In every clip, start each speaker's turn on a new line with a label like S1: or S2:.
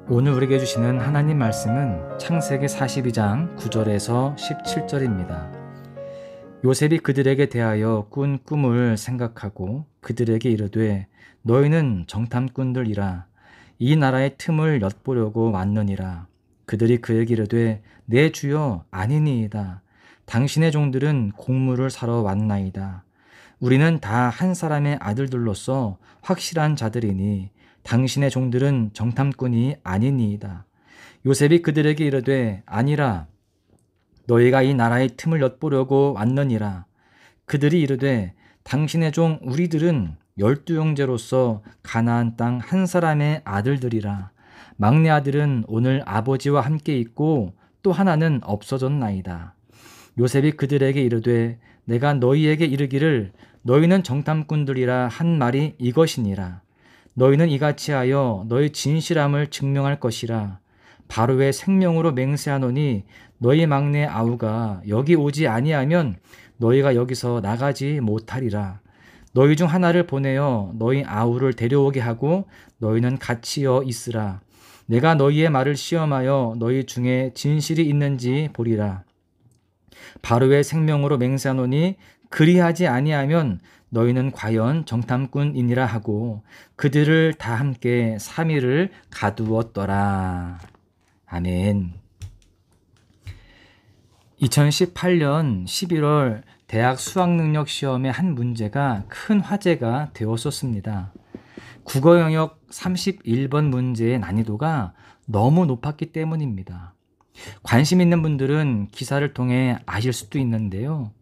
S1: 오늘 우리에게 주시는 하나님 말씀은 창세기 42장 9절에서 17절입니다. 요셉이 그들에게 대하여 꾼 꿈을 생각하고 그들에게 이르되 너희는 정탐꾼들이라 이 나라의 틈을 엿보려고 왔느니라. 그들이 그에게 이르되 내 주여 아니니이다. 당신의 종들은 곡물을 사러 왔나이다. 우리는 다 한 사람의 아들들로서 확실한 자들이니 당신의 종들은 정탐꾼이 아니니이다. 요셉이 그들에게 이르되 아니라 너희가 이 나라의 틈을 엿보려고 왔느니라. 그들이 이르되 당신의 종 우리들은 12형제로서 가나안 땅 한 사람의 아들들이라. 막내 아들은 오늘 아버지와 함께 있고 또 하나는 없어졌나이다. 요셉이 그들에게 이르되 내가 너희에게 이르기를 너희는 정탐꾼들이라 한 말이 이것이니라. 너희는 이같이 하여 너희 진실함을 증명할 것이라. 바로의 생명으로 맹세하노니 너희 막내 아우가 여기 오지 아니하면 너희가 여기서 나가지 못하리라. 너희 중 하나를 보내어 너희 아우를 데려오게 하고 너희는 같이여 있으라. 내가 너희의 말을 시험하여 너희 중에 진실이 있는지 보리라. 바로의 생명으로 맹세하노니 그리하지 아니하면 너희는 과연 정탐꾼이니라 하고 그들을 다 함께 3일을 가두었더라. 아멘. 2018년 11월 대학 수학능력 시험의 한 문제가 큰 화제가 되었었습니다. 국어 영역 31번 문제의 난이도가 너무 높았기 때문입니다. 관심 있는 분들은 기사를 통해 아실 수도 있는데요.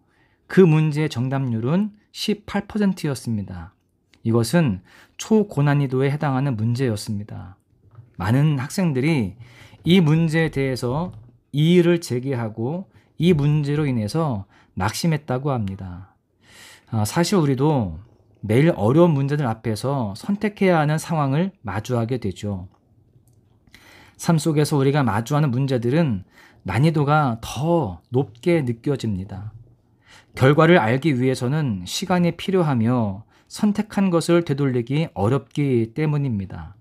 S1: 그 문제의 정답률은 18%였습니다. 이것은 초고난이도에 해당하는 문제였습니다. 많은 학생들이 이 문제에 대해서 이의를 제기하고 이 문제로 인해서 낙심했다고 합니다. 사실 우리도 매일 어려운 문제들 앞에서 선택해야 하는 상황을 마주하게 되죠. 삶 속에서 우리가 마주하는 문제들은 난이도가 더 높게 느껴집니다. 결과를 알기 위해서는 시간이 필요하며 선택한 것을 되돌리기 어렵기 때문입니다.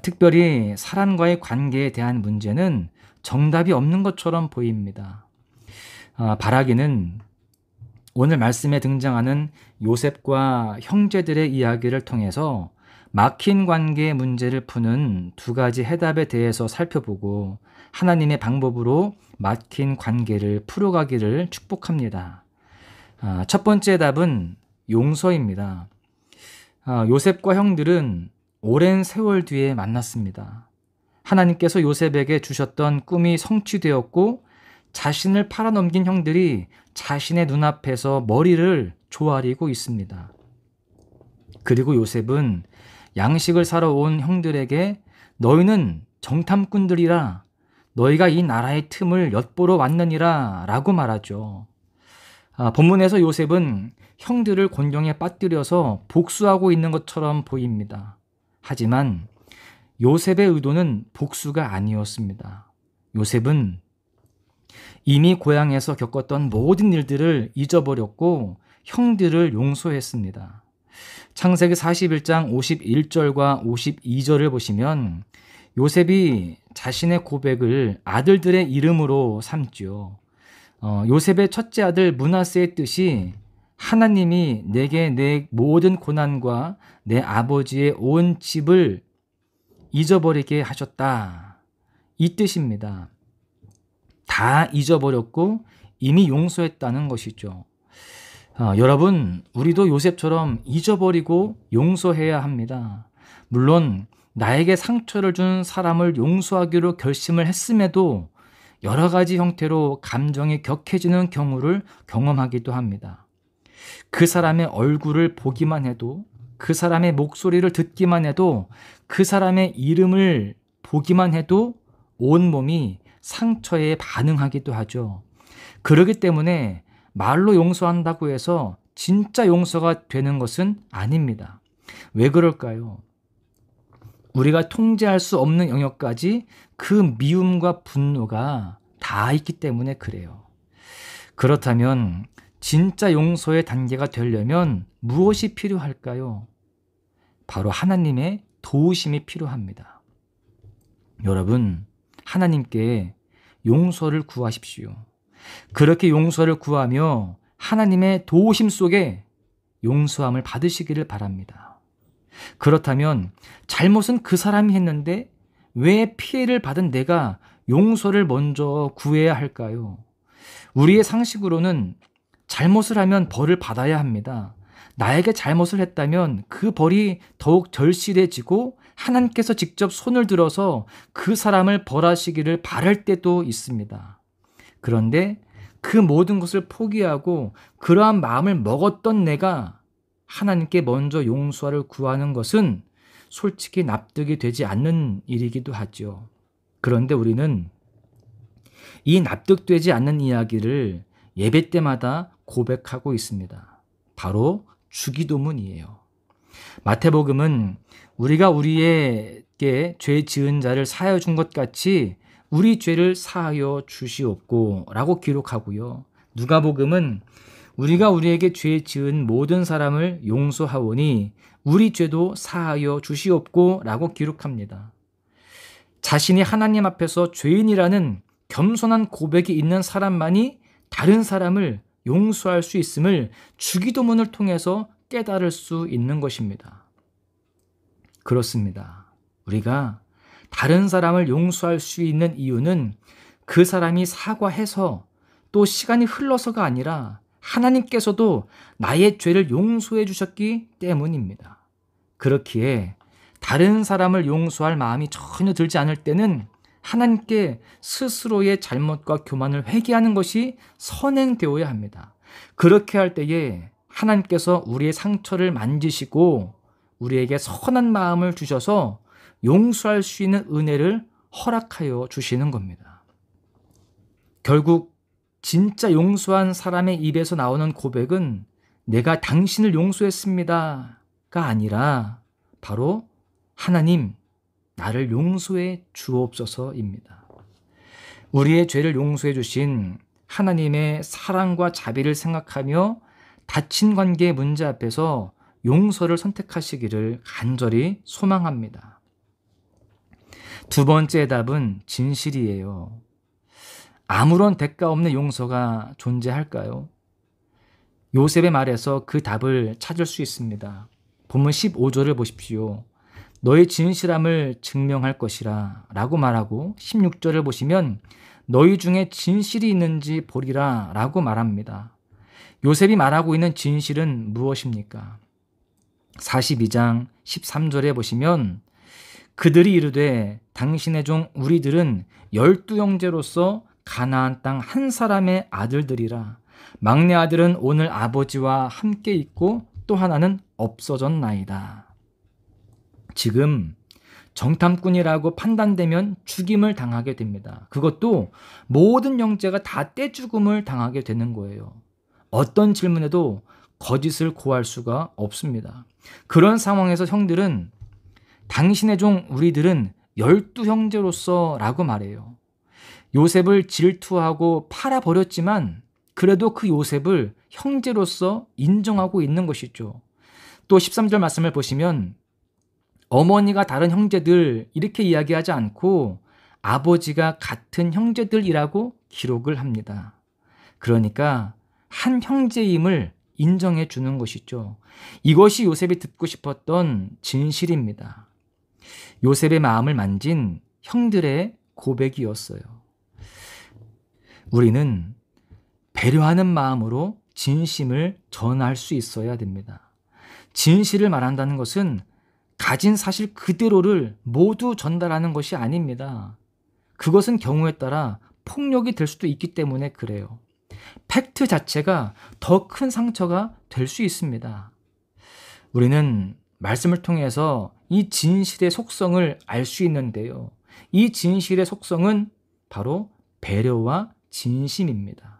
S1: 특별히 사람과의 관계에 대한 문제는 정답이 없는 것처럼 보입니다. 바라기는 오늘 말씀에 등장하는 요셉과 형제들의 이야기를 통해서 막힌 관계의 문제를 푸는 두 가지 해답에 대해서 살펴보고 하나님의 방법으로 막힌 관계를 풀어가기를 축복합니다. 첫 번째 답은 용서입니다. 요셉과 형들은 오랜 세월 뒤에 만났습니다. 하나님께서 요셉에게 주셨던 꿈이 성취되었고 자신을 팔아넘긴 형들이 자신의 눈앞에서 머리를 조아리고 있습니다. 그리고 요셉은 양식을 사러 온 형들에게 너희는 정탐꾼들이라 너희가 이 나라의 틈을 엿보러 왔느니라 라고 말하죠. 본문에서 요셉은 형들을 곤경에 빠뜨려서 복수하고 있는 것처럼 보입니다. 하지만 요셉의 의도는 복수가 아니었습니다. 요셉은 이미 고향에서 겪었던 모든 일들을 잊어버렸고 형들을 용서했습니다. 창세기 41장 51절과 52절을 보시면 요셉이 자신의 고백을 아들들의 이름으로 삼죠. 요셉의 첫째 아들 므낫세의 뜻이 하나님이 내게 내 모든 고난과 내 아버지의 온 집을 잊어버리게 하셨다. 이 뜻입니다. 다 잊어버렸고 이미 용서했다는 것이죠. 여러분, 우리도 요셉처럼 잊어버리고 용서해야 합니다. 물론 나에게 상처를 준 사람을 용서하기로 결심을 했음에도 여러 가지 형태로 감정이 격해지는 경우를 경험하기도 합니다. 그 사람의 얼굴을 보기만 해도, 그 사람의 목소리를 듣기만 해도, 그 사람의 이름을 보기만 해도 온몸이 상처에 반응하기도 하죠. 그렇기 때문에 말로 용서한다고 해서 진짜 용서가 되는 것은 아닙니다. 왜 그럴까요? 우리가 통제할 수 없는 영역까지 그 미움과 분노가 다 있기 때문에 그래요. 그렇다면 진짜 용서의 단계가 되려면 무엇이 필요할까요? 바로 하나님의 도우심이 필요합니다. 여러분, 하나님께 용서를 구하십시오. 그렇게 용서를 구하며 하나님의 도우심 속에 용서함을 받으시기를 바랍니다. 그렇다면 잘못은 그 사람이 했는데 왜 피해를 받은 내가 용서를 먼저 구해야 할까요? 우리의 상식으로는 잘못을 하면 벌을 받아야 합니다. 나에게 잘못을 했다면 그 벌이 더욱 절실해지고 하나님께서 직접 손을 들어서 그 사람을 벌하시기를 바랄 때도 있습니다. 그런데 그 모든 것을 포기하고 그러한 마음을 먹었던 내가 하나님께 먼저 용서를 구하는 것은 솔직히 납득이 되지 않는 일이기도 하죠. 그런데 우리는 이 납득되지 않는 이야기를 예배 때마다 고백하고 있습니다. 바로 주기도문이에요. 마태복음은 우리가 우리에게 죄 지은 자를 사하여 준 것 같이 우리 죄를 사하여 주시옵고 라고 기록하고요. 누가복음은 우리가 우리에게 죄 지은 모든 사람을 용서하오니 우리 죄도 사하여 주시옵고 라고 기록합니다. 자신이 하나님 앞에서 죄인이라는 겸손한 고백이 있는 사람만이 다른 사람을 용서할 수 있음을 주기도문을 통해서 깨달을 수 있는 것입니다. 그렇습니다. 우리가 다른 사람을 용서할 수 있는 이유는 그 사람이 사과해서 또 시간이 흘러서가 아니라 하나님께서도 나의 죄를 용서해 주셨기 때문입니다. 그렇기에 다른 사람을 용서할 마음이 전혀 들지 않을 때는 하나님께 스스로의 잘못과 교만을 회개하는 것이 선행되어야 합니다. 그렇게 할 때에 하나님께서 우리의 상처를 만지시고 우리에게 선한 마음을 주셔서 용서할 수 있는 은혜를 허락하여 주시는 겁니다. 결국 진짜 용서한 사람의 입에서 나오는 고백은 내가 당신을 용서했습니다가 아니라 바로 하나님, 나를 용서해 주옵소서입니다. 우리의 죄를 용서해 주신 하나님의 사랑과 자비를 생각하며 닫힌 관계의 문제 앞에서 용서를 선택하시기를 간절히 소망합니다. 두 번째 답은 진실이에요. 아무런 대가 없는 용서가 존재할까요? 요셉의 말에서 그 답을 찾을 수 있습니다. 본문 15절을 보십시오. 너의 진실함을 증명할 것이라 라고 말하고 16절을 보시면 너희 중에 진실이 있는지 보리라 라고 말합니다. 요셉이 말하고 있는 진실은 무엇입니까? 42장 13절에 보시면 그들이 이르되 당신의 종 우리들은 12형제로서 가나안 땅 한 사람의 아들들이라. 막내 아들은 오늘 아버지와 함께 있고 또 하나는 없어졌나이다. 지금 정탐꾼이라고 판단되면 죽임을 당하게 됩니다. 그것도 모든 형제가 다 떼죽음을 당하게 되는 거예요. 어떤 질문에도 거짓을 고할 수가 없습니다. 그런 상황에서 형들은 당신의 종 우리들은 12형제로서 라고 말해요. 요셉을 질투하고 팔아버렸지만 그래도 그 요셉을 형제로서 인정하고 있는 것이죠. 또 13절 말씀을 보시면 어머니가 다른 형제들 이렇게 이야기하지 않고 아버지가 같은 형제들이라고 기록을 합니다. 그러니까 한 형제임을 인정해 주는 것이죠. 이것이 요셉이 듣고 싶었던 진실입니다. 요셉의 마음을 만진 형들의 고백이었어요. 우리는 배려하는 마음으로 진심을 전할 수 있어야 됩니다. 진실을 말한다는 것은 가진 사실 그대로를 모두 전달하는 것이 아닙니다. 그것은 경우에 따라 폭력이 될 수도 있기 때문에 그래요. 팩트 자체가 더 큰 상처가 될 수 있습니다. 우리는 말씀을 통해서 이 진실의 속성을 알 수 있는데요. 이 진실의 속성은 바로 배려와 진심입니다.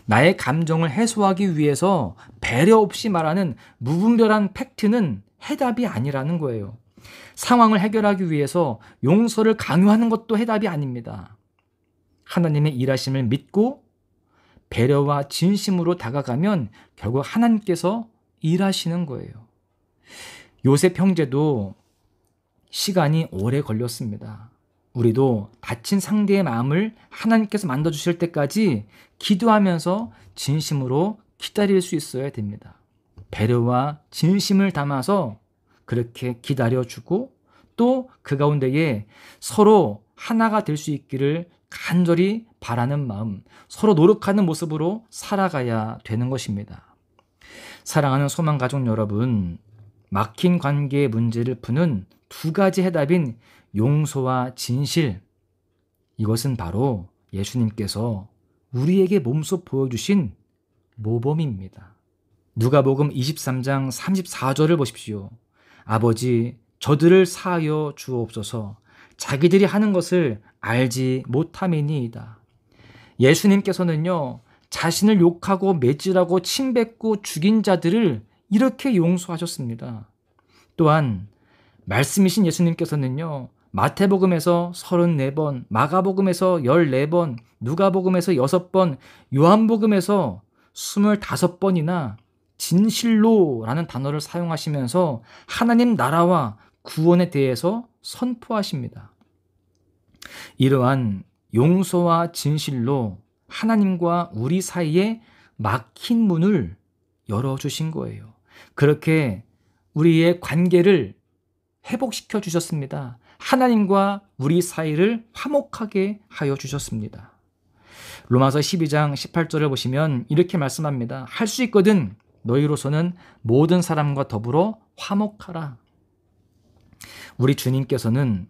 S1: 나의 감정을 해소하기 위해서 배려 없이 말하는 무분별한 팩트는 해답이 아니라는 거예요. 상황을 해결하기 위해서 용서를 강요하는 것도 해답이 아닙니다. 하나님의 일하심을 믿고 배려와 진심으로 다가가면 결국 하나님께서 일하시는 거예요. 요셉 형제도 시간이 오래 걸렸습니다. 우리도 다친 상대의 마음을 하나님께서 만져주실 때까지 기도하면서 진심으로 기다릴 수 있어야 됩니다. 배려와 진심을 담아서 그렇게 기다려주고 또 그 가운데에 서로 하나가 될 수 있기를 간절히 바라는 마음, 서로 노력하는 모습으로 살아가야 되는 것입니다. 사랑하는 소망가족 여러분, 막힌 관계의 문제를 푸는 두 가지 해답인 용서와 진실, 이것은 바로 예수님께서 우리에게 몸소 보여주신 모범입니다. 누가복음 23장 34절을 보십시오. 아버지, 저들을 사하여 주옵소서. 자기들이 하는 것을 알지 못함이니이다. 예수님께서는요, 자신을 욕하고 매질하고 침뱉고 죽인 자들을 이렇게 용서하셨습니다. 또한 말씀이신 예수님께서는요, 마태복음에서 34번, 마가복음에서 14번, 누가복음에서 6번, 요한복음에서 25번이나 진실로라는 단어를 사용하시면서 하나님 나라와 구원에 대해서 선포하십니다. 이러한 용서와 진실로 하나님과 우리 사이에 막힌 문을 열어주신 거예요. 그렇게 우리의 관계를 회복시켜 주셨습니다. 하나님과 우리 사이를 화목하게 하여 주셨습니다. 로마서 12장 18절을 보시면 이렇게 말씀합니다. 할 수 있거든 너희로서는 모든 사람과 더불어 화목하라. 우리 주님께서는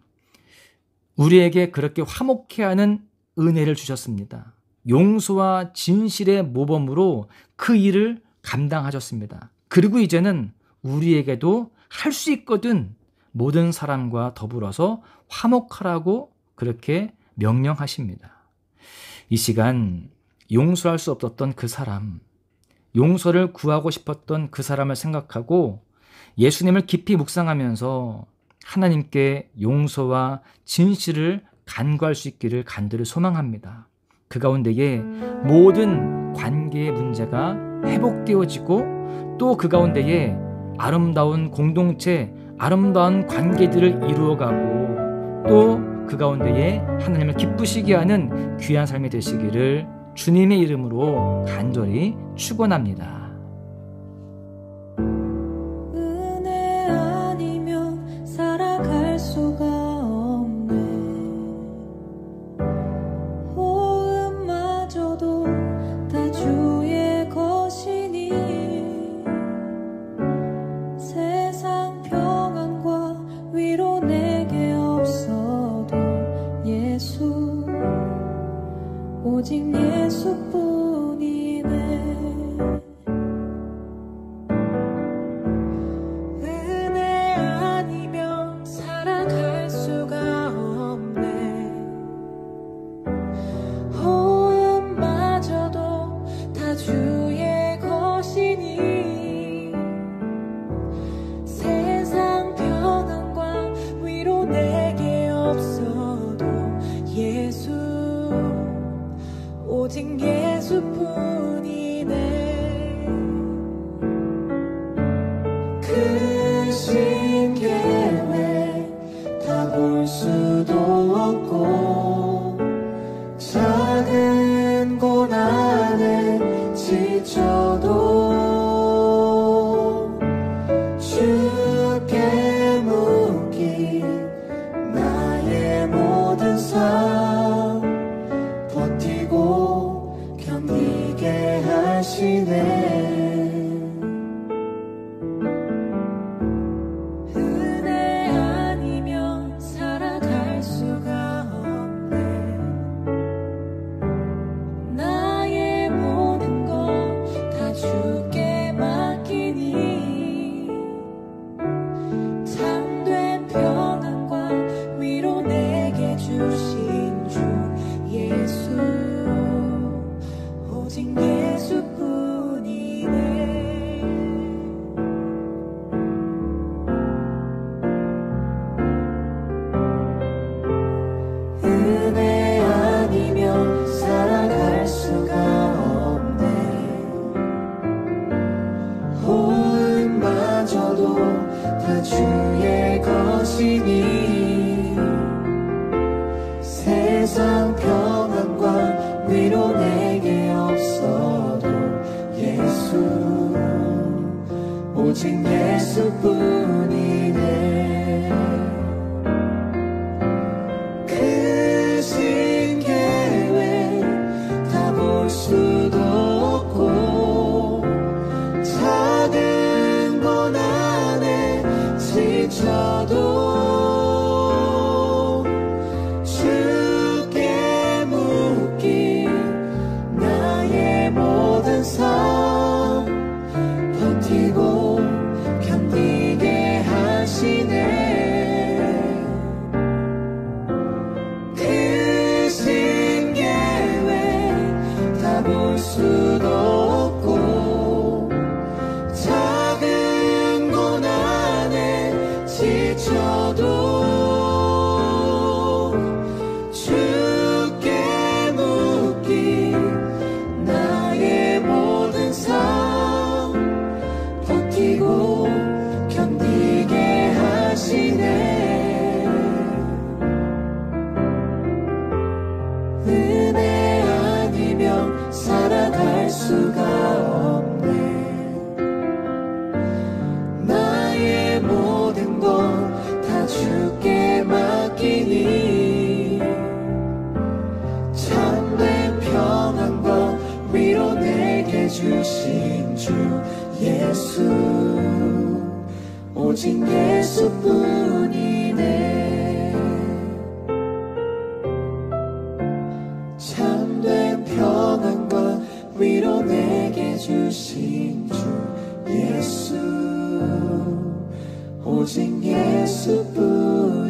S1: 우리에게 그렇게 화목해 하는 은혜를 주셨습니다. 용서와 진실의 모범으로 그 일을 감당하셨습니다. 그리고 이제는 우리에게도 할 수 있거든 모든 사람과 더불어서 화목하라고 그렇게 명령하십니다. 이 시간 용서할 수 없었던 그 사람, 용서를 구하고 싶었던 그 사람을 생각하고 예수님을 깊이 묵상하면서 하나님께 용서와 진실을 간구할 수 있기를 간절히 소망합니다. 그 가운데에 모든 관계의 문제가 회복되어지고 또 그 가운데에 아름다운 공동체, 아름다운 관계들을 이루어가고 또 그 가운데에 하나님을 기쁘시게 하는 귀한 삶이 되시기를 주님의 이름으로 간절히 축원합니다.
S2: 은혜 아니면 살아갈 수가 없네. 호흡마저도 다 주의 것이니 세상 평안과 위로 내게 없어도 예수, 오직 예수뿐이네. 은혜 아니면 살아갈 수가 없네. 호흡마저도 다 주의 것이니 세상 평안과 위로 내게 없어도 예수, 오직 예수뿐이네. 크신 계획 다 볼 수도 없고 작은 고난에 지쳐도 주께 묶인 나의 모든 삶 버티고 견디게 하시네. 은혜 아니면 살아갈 수가 없네. 나의 모든 것 다 주께 맡기니 참된 평안과 위로 내게 주신 주 예수, 오직 예수뿐이네. 은혜 아니면 살아갈 수가 없네. 호흡마저도 다 주의 것이니 예수 오직 예수뿐이네 크신 계획 다 볼 수도 없고 작은 고난에 지쳐도 주께 묻기 나의 모든 삶 버티고 견디게 하시네 크신 계획 다 볼 수도 없고 작은 고난에 지쳐도 주께 묻기 나의 모든 삶 버티고 견디게 하시네 은혜 아니면 살아갈 수가 없네 나의 모든 것 다 주께 맡기니 참된 평안과 위로 내게 주신 주 예수 오직 예수뿐이네 참된 평안과 위로 내게 주신 주 예수 오직 예수뿐이네